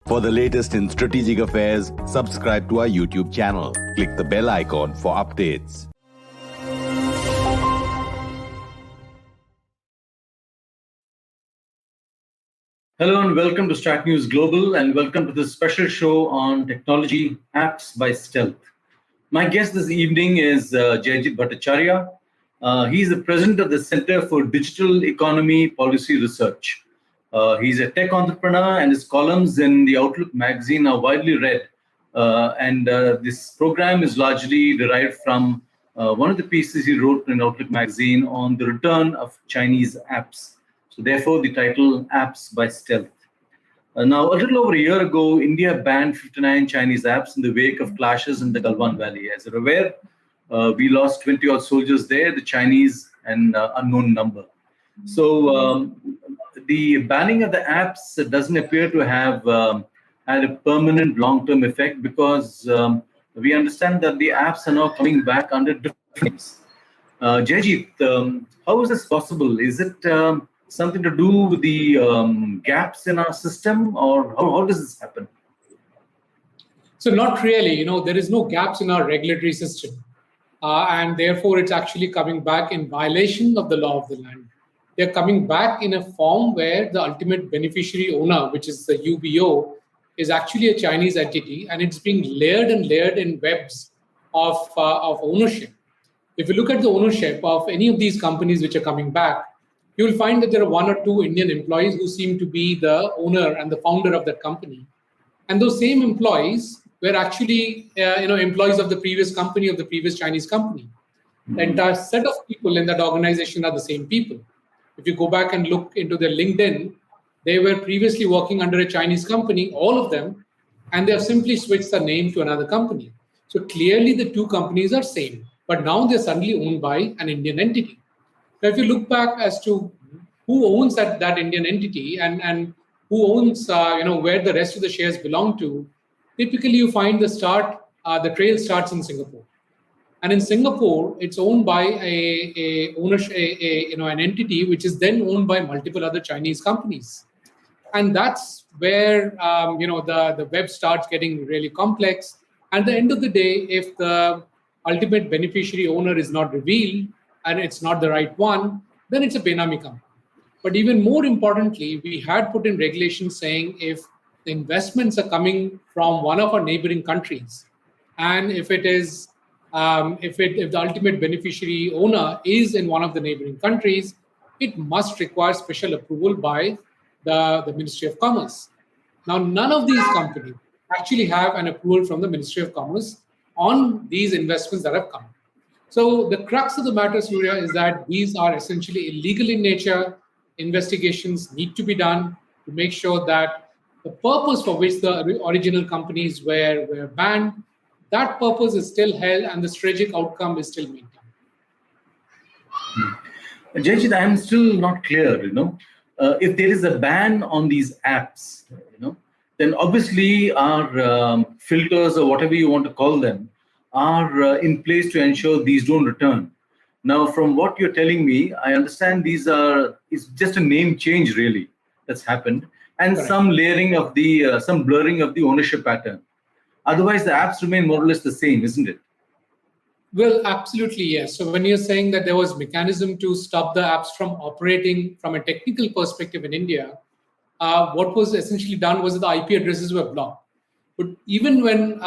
For the latest in strategic affairs, subscribe to our YouTube channel. Click the bell icon for updates. Hello and welcome to Strat News Global, and welcome to this special show on technology apps by stealth. My guest this evening is Jaijit Bhattacharya. He's the president of the Center for Digital Economy Policy Research. He's a tech entrepreneur, and his columns in the Outlook magazine are widely read. This program is largely derived from one of the pieces he wrote in Outlook magazine on the return of Chinese apps. So therefore, the title Apps by Stealth. Now, a little over a year ago, India banned 59 Chinese apps in the wake of clashes in the Galwan Valley. As you're aware, we lost 20-odd soldiers there, the Chinese an unknown number. So the banning of the apps doesn't appear to have had a permanent long-term effect, because we understand that the apps are now coming back under different names. Jaijit, how is this possible? Is it something to do with the gaps in our system, or how does this happen? So not really. There is no gaps in our regulatory system. And therefore, it's actually coming back in violation of the law of the land. They're coming back in a form where the ultimate beneficiary owner, which is the UBO, is actually a Chinese entity, and it's being layered in webs of ownership. If you look at the ownership of any of these companies which are coming back, you will find that there are one or two Indian employees who seem to be the owner and the founder of that company. And those same employees were actually employees of the previous company, of the previous Chinese company. The entire set of people in that organization are the same people. If you go back and look into their LinkedIn, they were previously working under a Chinese company, all of them, and they have simply switched the name to another company. So clearly the two companies are same, but now they're suddenly owned by an Indian entity. Now, if you look back as to who owns that Indian entity and who owns where the rest of the shares belong to, typically you find the trail starts in Singapore. And in Singapore, it's owned by an entity which is then owned by multiple other Chinese companies. And that's where the web starts getting really complex. At the end of the day, if the ultimate beneficiary owner is not revealed and it's not the right one, then it's a Benami company. But even more importantly, we had put in regulations saying if the investments are coming from one of our neighboring countries, and if it is if the ultimate beneficiary owner is in one of the neighboring countries, it must require special approval by the Ministry of Commerce. Now, none of these companies actually have an approval from the Ministry of Commerce on these investments that have come. So the crux of the matter, Surya, is that these are essentially illegal in nature. Investigations need to be done to make sure that the purpose for which the original companies were banned, that purpose is still held and the strategic outcome is still maintained. Jaijit, I'm still not clear, if there is a ban on these apps, then obviously our filters, or whatever you want to call them, are in place to ensure these don't return. Now, from what you're telling me, I understand it's just a name change really that's happened, and Correct. some layering of some blurring of the ownership pattern. Otherwise, the apps remain more or less the same, isn't it? Well, absolutely, yes. So when you're saying that there was mechanism to stop the apps from operating from a technical perspective in India, what was essentially done was that the IP addresses were blocked. But even when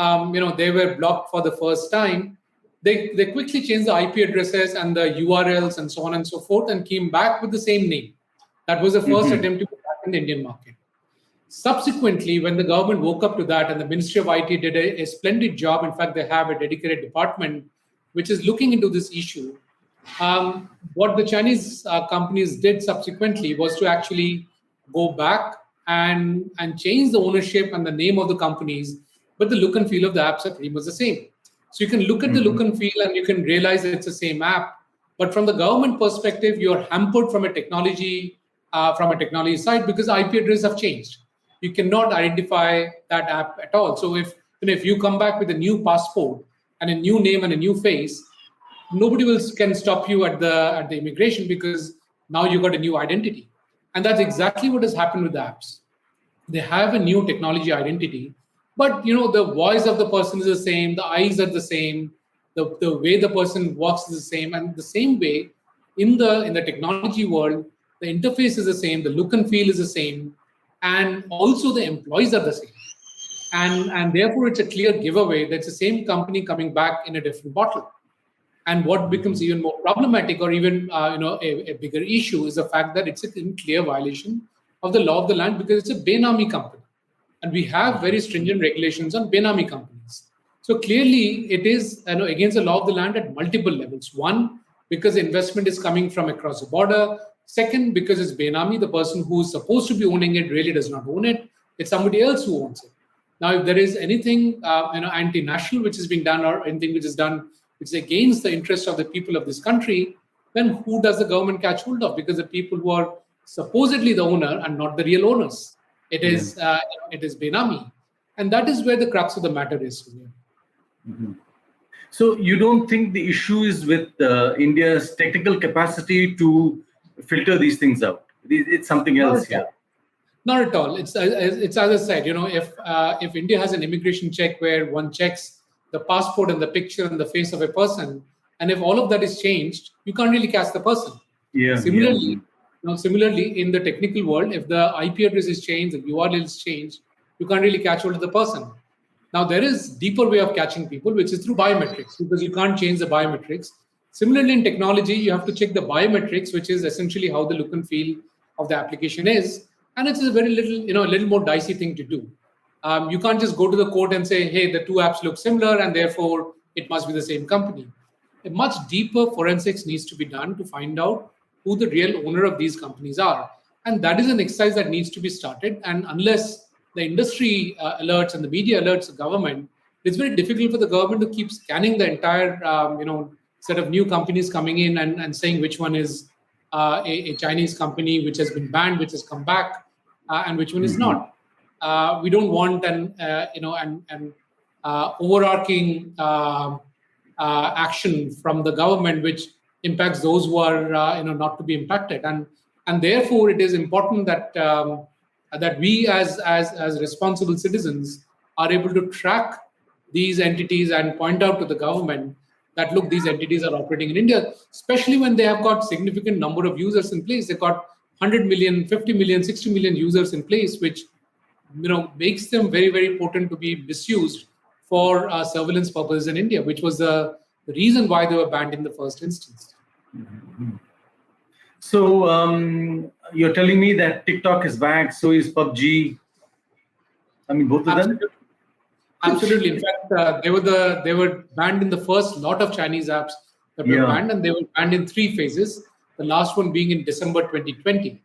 they were blocked for the first time, they quickly changed the IP addresses and the URLs and so on and so forth, and came back with the same name. That was the first attempt to get back in the Indian market. Subsequently, when the government woke up to that, and the Ministry of IT did a splendid job, in fact, they have a dedicated department which is looking into this issue. What the Chinese companies did subsequently was to actually go back and change the ownership and the name of the companies, but the look and feel of the apps are pretty much the same. So you can look at the look and feel and you can realize that it's the same app. But from the government perspective, you're hampered from a technology side, because IP addresses have changed. You cannot identify that app at all. So if you come back with a new passport and a new name and a new face, nobody can stop you at the immigration, because now you got a new identity. And that's exactly what has happened with the apps. they have a new technology identity, but the voice of the person is the same, the eyes are the same, the way the person walks is the same, and the same way in the technology world, the interface is the same, the look and feel is the same, and also the employees are the same. And therefore it's a clear giveaway that's the same company coming back in a different bottle. And what becomes even more problematic, or even a bigger issue, is the fact that it's in clear violation of the law of the land, because it's a Benami company, and we have very stringent regulations on Benami companies. So clearly, it is against the law of the land at multiple levels. One, because investment is coming from across the border. Second, because it's Benami, the person who is supposed to be owning it really does not own it. It's somebody else who owns it. Now, if there is anything anti-national which is being done, or anything which is done which is against the interest of the people of this country, then who does the government catch hold of? Because the people who are supposedly the owner are not the real owners. It is Benami, and that is where the crux of the matter is. Mm-hmm. So you don't think the issue is with India's technical capacity to filter these things out? It's something else here. Not at all. It's as I said. If India has an immigration check where one checks the passport and the picture and the face of a person, and if all of that is changed, you can't really catch the person. Yeah. Similarly, in the technical world, if the IP address is changed, the URL is changed, you can't really catch hold of the person. Now, there is deeper way of catching people, which is through biometrics, because you can't change the biometrics. Similarly, in technology, you have to check the biometrics, which is essentially how the look and feel of the application is. And it's a very little more dicey thing to do. You can't just go to the court and say, hey, the two apps look similar, and therefore it must be the same company. A much deeper forensics needs to be done to find out who the real owner of these companies are. And that is an exercise that needs to be started. And unless the industry alerts and the media alerts the government, it's very difficult for the government to keep scanning the entire set of new companies coming in and saying which one is a Chinese company which has been banned, which has come back, and which one is not. We don't want an overarching action from the government which impacts those who are not to be impacted, and therefore it is important that that we as responsible citizens are able to track these entities and point out to the government that, look, these entities are operating in India, especially when they have got significant number of users in place. They've got 100 million, 50 million, 60 million users in place, which makes them very, very potent to be misused for surveillance purposes in India, which was the reason why they were banned in the first instance. Mm-hmm. So you're telling me that TikTok is back, so is PUBG. I mean, both of them? Absolutely. In fact, they were banned in the first lot of Chinese apps that were banned, and they were banned in 3 phases. The last one being in December 2020,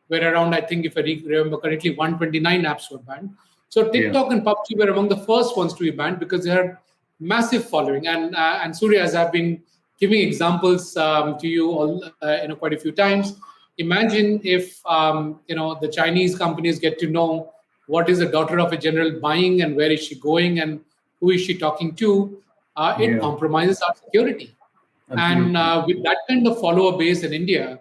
where around, I think, if I remember correctly, 129 apps were banned. So TikTok and PUBG were among the first ones to be banned because they had massive following. And Surya, as I've been giving examples to you all, quite a few times, imagine if the Chinese companies get to know what is the daughter of a general buying and where is she going and who is she talking to. It compromises our security. Absolutely. And with that kind of follower base in India,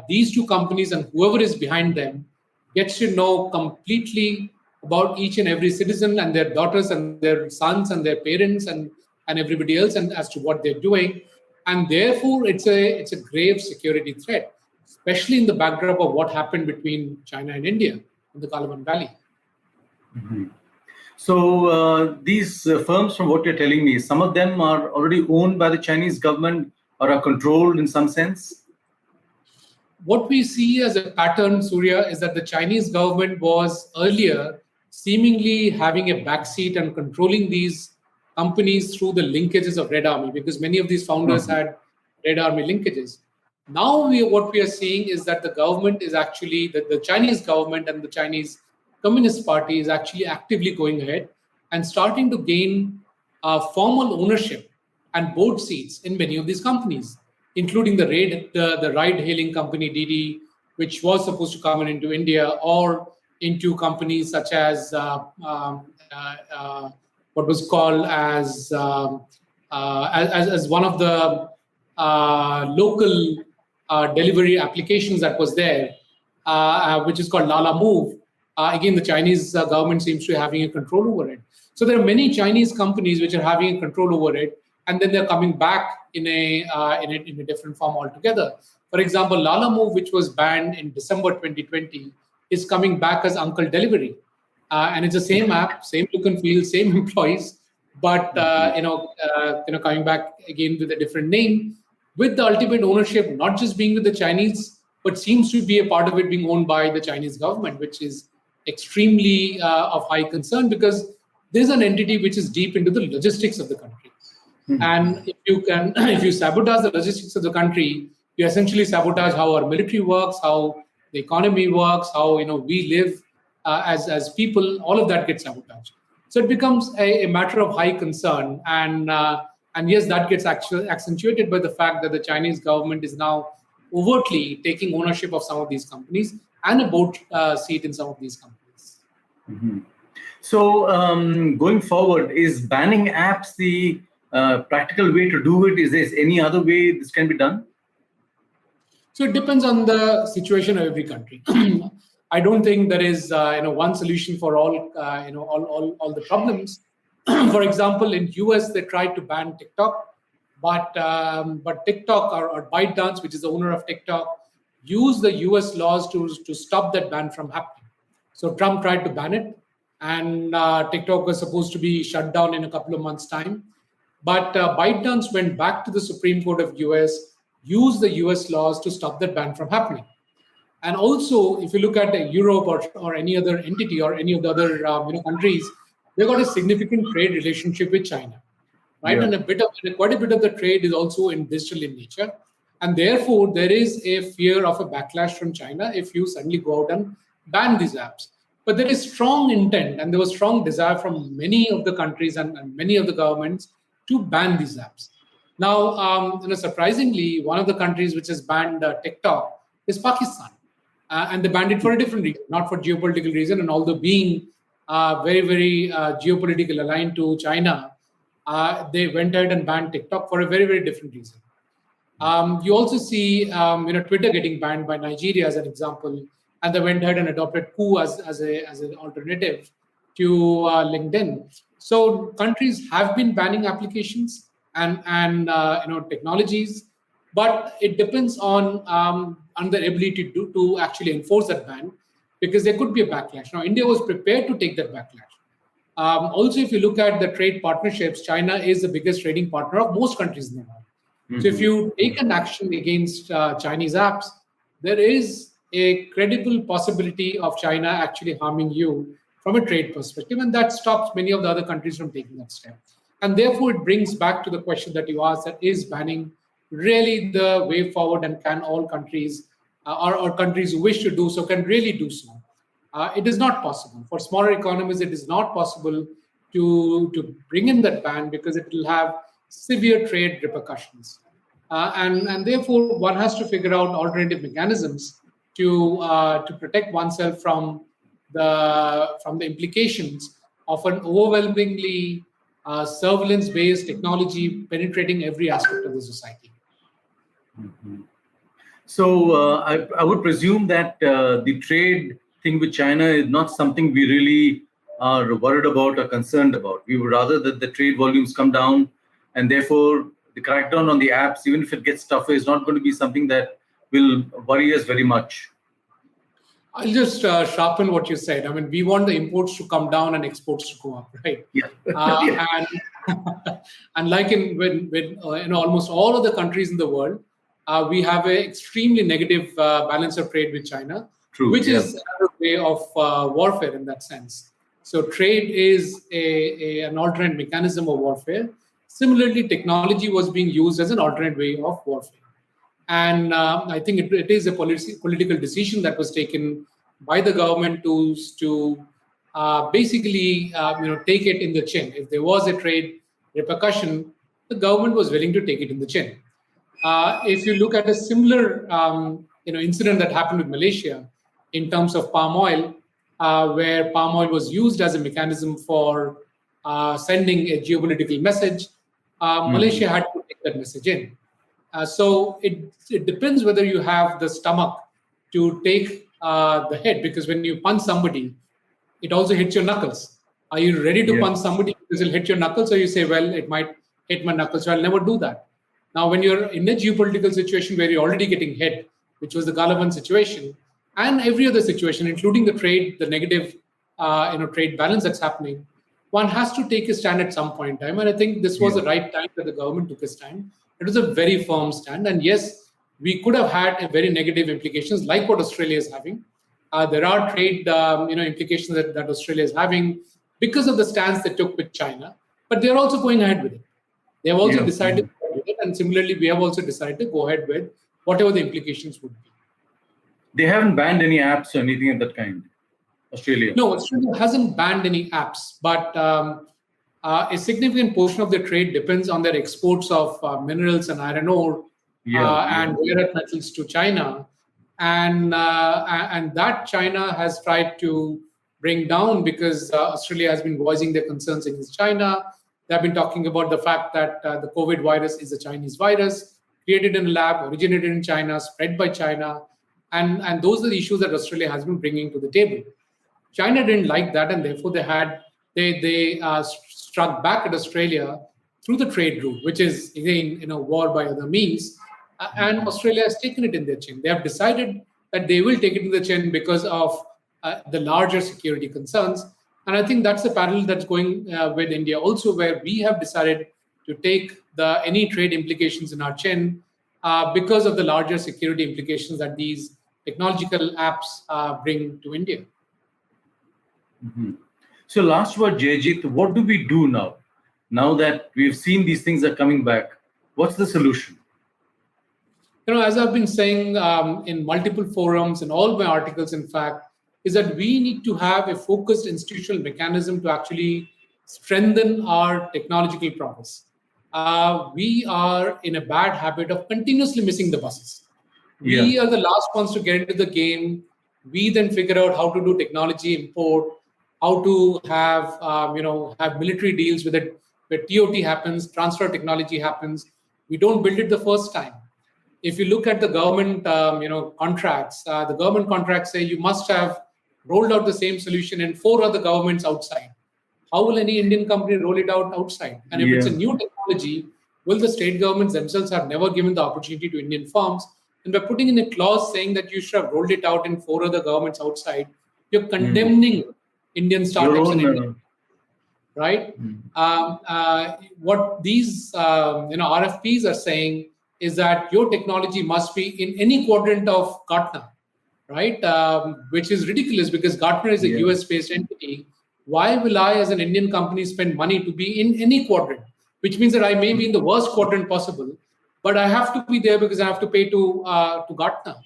these 2 companies and whoever is behind them gets to know completely about each and every citizen and their daughters and their sons and their parents and everybody else, and as to what they're doing. And therefore, it's a grave security threat, especially in the backdrop of what happened between China and India in the Kalaman Valley. Mm-hmm. So these firms, from what you're telling me, some of them are already owned by the Chinese government or are controlled in some sense? What we see as a pattern, Surya, is that the Chinese government was earlier seemingly having a backseat and controlling these companies through the linkages of Red Army, because many of these founders had Red Army linkages. Now what we are seeing is that the government is actually, the Chinese government and the Chinese Communist Party is actually actively going ahead and starting to gain formal ownership and board seats in many of these companies, including the ride-hailing company Didi, which was supposed to come into India, or into companies such as what was called as one of the local delivery applications that was there, which is called Lala Move, again, the Chinese government seems to be having a control over it. So there are many Chinese companies which are having a control over it, and then they're coming back in a different form altogether. For example, Lalamove, which was banned in December 2020, is coming back as Uncle Delivery, and it's the same app, same look and feel, same employees, but coming back again with a different name, with the ultimate ownership not just being with the Chinese, but seems to be a part of it being owned by the Chinese government, which is extremely of high concern, because there's an entity which is deep into the logistics of the country. Mm-hmm. And if you sabotage the logistics of the country, you essentially sabotage how our military works, how the economy works, how we live as people. All of that gets sabotaged. So it becomes a matter of high concern, and yes, that gets actually accentuated by the fact that the Chinese government is now overtly taking ownership of some of these companies and a board seat in some of these companies. Mm-hmm. So going forward, is banning apps the practical way to do it? Is there any other way this can be done? So it depends on the situation of every country. I don't think there is one solution for all all the problems. For example, in US they tried to ban TikTok, but TikTok or ByteDance, which is the owner of TikTok, used the US laws to stop that ban from happening. So Trump tried to ban it, and TikTok was supposed to be shut down in a couple of months' time. But ByteDance went back to the Supreme Court of US, used the US laws to stop that ban from happening. And also, if you look at Europe or any other entity or any of the other countries, they've got a significant trade relationship with China, right? Yeah. And quite a bit of the trade is also in digital in nature. And therefore, there is a fear of a backlash from China if you suddenly go out and ban these apps. But there is strong intent, and there was strong desire from many of the countries and many of the governments to ban these apps. Now, surprisingly, one of the countries which has banned TikTok is Pakistan. And they banned it for a different reason, not for geopolitical reason. And although being very, very geopolitical aligned to China, they went ahead and banned TikTok for a very, very different reason. You also see Twitter getting banned by Nigeria as an example, and they went ahead and adopted Ku as an alternative to LinkedIn. So countries have been banning applications and technologies, but it depends on their ability to actually enforce that ban, because there could be a backlash. Now, India was prepared to take that backlash. Also, if you look at the trade partnerships, China is the biggest trading partner of most countries in the world. Mm-hmm. So if you take an action against Chinese apps, there is a credible possibility of China actually harming you from a trade perspective, and that stops many of the other countries from taking that step. And therefore, it brings back to the question that you asked, that is banning really the way forward, and can all countries or countries who wish to do so can really do so? It is not possible. For smaller economies, it is not possible to bring in that ban, because it will have severe trade repercussions. And therefore, one has to figure out alternative mechanisms to protect oneself from the implications of an overwhelmingly surveillance-based technology penetrating every aspect of the society. Mm-hmm. So I would presume that the trade thing with China is not something we really are worried about or concerned about. We would rather that the trade volumes come down, and therefore the crackdown on the apps, even if it gets tougher, is not going to be something that will worry us very much. I'll just sharpen what you said. I mean, we want the imports to come down and exports to go up, right? Yeah. And like in almost all of the countries in the world, we have an extremely negative balance of trade with China, which is another way of warfare in that sense. So trade is an alternate mechanism of warfare. Similarly, technology was being used as an alternate way of warfare. And I think it is a political decision that was taken by the government to basically take it in the chin. If there was a trade repercussion, the government was willing to take it in the chin. If you look at a similar incident that happened with Malaysia in terms of palm oil, where palm oil was used as a mechanism for sending a geopolitical message, Malaysia had to take that message in. So it depends whether you have the stomach to take the hit, because when you punch somebody, it also hits your knuckles. Are you ready to Yeah. punch somebody because it'll hit your knuckles, or you say, well, it might hit my knuckles, so I'll never do that. Now, when you're in a geopolitical situation where you're already getting hit, which was the Galavan situation, and every other situation, including the trade, the negative, trade balance that's happening, one has to take a stand at some point in time. And I think this was the right time that the government took a stand. It was a very firm stand. And yes, we could have had a very negative implications like what Australia is having. There are trade, implications that Australia is having because of the stance they took with China. But they're also going ahead with it. They have also decided to go ahead with it. And similarly, we have also decided to go ahead with whatever the implications would be. They haven't banned any apps or anything of that kind, Australia. No, Australia hasn't banned any apps, but a significant portion of their trade depends on their exports of minerals and iron ore and rare earth metals to China, and that China has tried to bring down because Australia has been voicing their concerns against China. They've been talking about the fact that the COVID virus is a Chinese virus created in a lab, originated in China, spread by China, and those are the issues that Australia has been bringing to the table. China didn't like that, and therefore they struck back at Australia through the trade route, which is again war by other means. And Australia has taken it in their chin. They have decided that they will take it in the chin because of the larger security concerns. And I think that's the parallel that's going with India also, where we have decided to take any trade implications in our chin because of the larger security implications that these technological apps bring to India. Mm-hmm. So last word, Jaijit, what do we do now? Now that we've seen these things are coming back, what's the solution? As I've been saying in multiple forums and all my articles, in fact, is that we need to have a focused institutional mechanism to actually strengthen our technological progress. We are in a bad habit of continuously missing the buses. We are the last ones to get into the game. We then figure out how to do technology import, how to have have military deals with it, where TOT happens, transfer of technology happens. We don't build it the first time. If you look at the government contracts, the government contracts say you must have rolled out the same solution in 4 other governments outside. How will any Indian company roll it out outside? And if it's a new technology, will the state governments themselves have never given the opportunity to Indian firms? And by putting in a clause saying that you should have rolled it out in 4 other governments outside, you're condemning Indian startups in India, right? What these RFPs are saying is that your technology must be in any quadrant of Gartner, right? Which is ridiculous because Gartner is a US-based entity. Why will I, as an Indian company, spend money to be in any quadrant? Which means that I may be in the worst quadrant possible, but I have to be there because I have to pay to Gartner.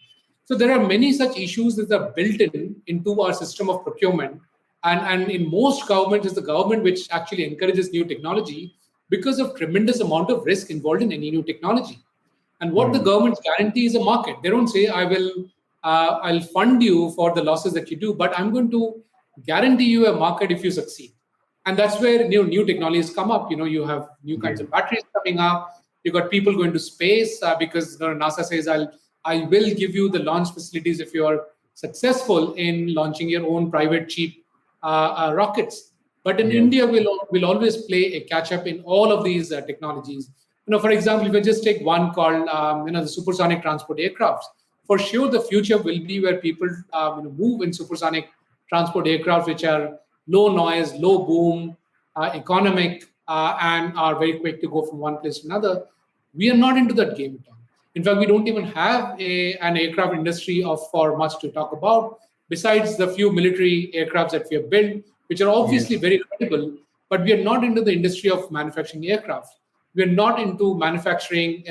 So there are many such issues that are built into our system of procurement. And in most governments, it's the government which actually encourages new technology because of tremendous amount of risk involved in any new technology. And what the governments guarantee is a market. They don't say, I'll fund you for the losses that you do, but I'm going to guarantee you a market if you succeed. And that's where new technologies come up. You have new kinds of batteries coming up. You've got people going to space because NASA says, I will give you the launch facilities if you are successful in launching your own private cheap rockets. But in India, we'll always play a catch-up in all of these technologies. For example, if I just take one called the supersonic transport aircrafts, for sure the future will be where people move in supersonic transport aircraft, which are low noise, low boom, economic, and are very quick to go from one place to another. We are not into that game at all. In fact, we don't even have an aircraft industry for much to talk about, besides the few military aircrafts that we have built, which are obviously very credible, but we are not into the industry of manufacturing aircraft. We're not into manufacturing,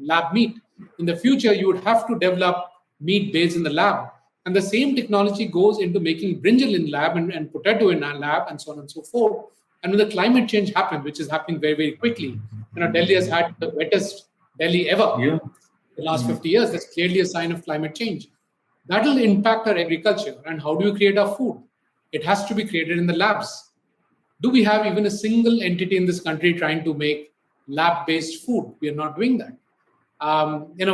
lab meat. In the future, you would have to develop meat based in the lab. And the same technology goes into making brinjal in lab and potato in a lab and so on and so forth. And when the climate change happens, which is happening very, very quickly, Delhi has had the wettest Delhi ever in the last 50 years. That's clearly a sign of climate change. That will impact our agriculture. And how do we create our food? It has to be created in the labs. Do we have even a single entity in this country trying to make lab-based food? We are not doing that.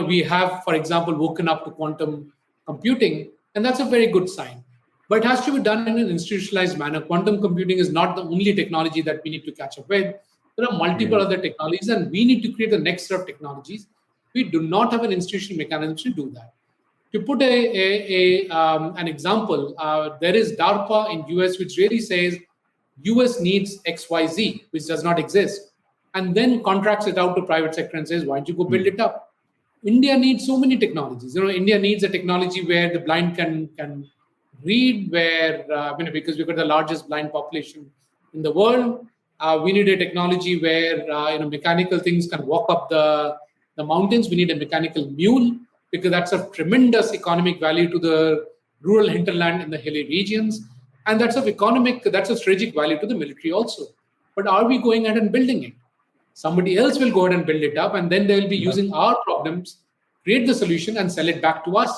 We have, for example, woken up to quantum computing, and that's a very good sign. but it has to be done in an institutionalized manner. Quantum computing is not the only technology that we need to catch up with. There are multiple other technologies, and we need to create the next set of technologies. We do not have an institutional mechanism to do that. To put an example, there is DARPA in US, which really says US needs XYZ, which does not exist, and then contracts it out to private sector and says, why don't you go build it up? India needs so many technologies. India needs a technology where the blind can read, where because we've got the largest blind population in the world. We need a technology where mechanical things can walk up the mountains. We need a mechanical mule, because that's of tremendous economic value to the rural hinterland in the hilly regions, and that's of strategic value to the military also. But are we going ahead and building it? Somebody else will go ahead and build it up, and then they will be using our problems, create the solution, and sell it back to us.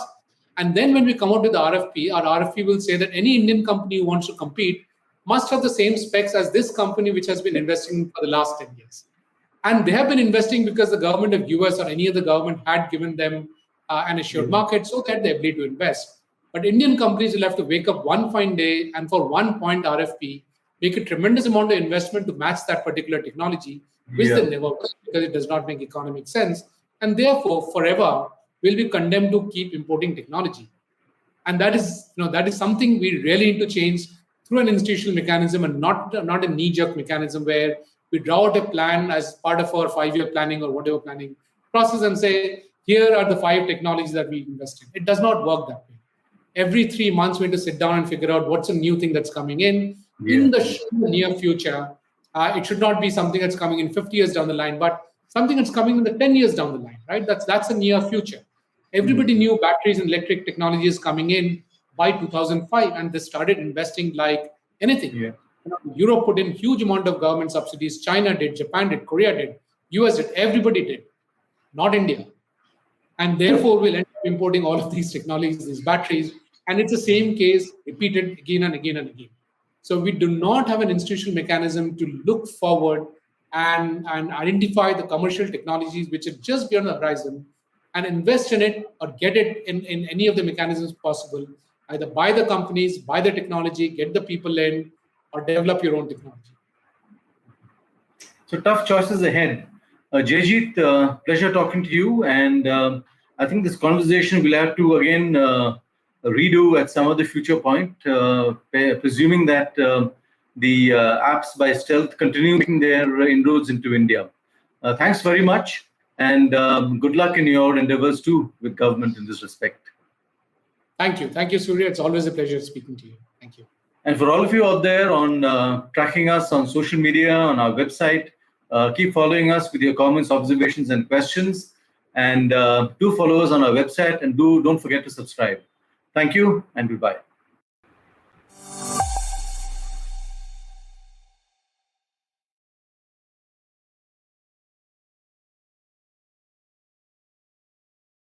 And then when we come out with the RFP, our RFP will say that any Indian company who wants to compete must have the same specs as this company which has been investing for the last 10 years. And they have been investing because the government of US or any other government had given them an assured market, so that they ability to invest. But Indian companies will have to wake up one fine day and for 1 point RFP, make a tremendous amount of investment to match that particular technology, which they never will, because it does not make economic sense. And therefore, forever, will be condemned to keep importing technology. And that is something we really need to change through an institutional mechanism, and not a knee-jerk mechanism where we draw out a plan as part of our 5-year planning or whatever planning process and say, here are the 5 technologies that we invest in. It does not work that way. Every 3 months, we need to sit down and figure out what's a new thing that's coming in the near future. It should not be something that's coming in 50 years down the line, but something that's coming in the 10 years down the line, right? That's a near future. Everybody knew batteries and electric technology is coming in by 2005, and they started investing like anything. Europe put in huge amount of government subsidies. China did, Japan did, Korea did, US did, everybody did, not India. And therefore, we'll end up importing all of these technologies, these batteries, and it's the same case repeated again and again and again. So we do not have an institutional mechanism to look forward and identify the commercial technologies which are just beyond the horizon and invest in it or get it in any of the mechanisms possible. Either buy the companies, buy the technology, get the people in, or develop your own technology. So tough choices ahead. Jaijit, pleasure talking to you. And I think this conversation we'll have to again redo at some other future point, presuming that the apps by Stealth continue making their inroads into India. Thanks very much. And good luck in your endeavors too with government in this respect. Thank you. Thank you, Surya. It's always a pleasure speaking to you. Thank you. And for all of you out there on tracking us on social media, on our website, keep following us with your comments, observations, and questions. And do follow us on our website, and don't forget to subscribe. Thank you, and goodbye.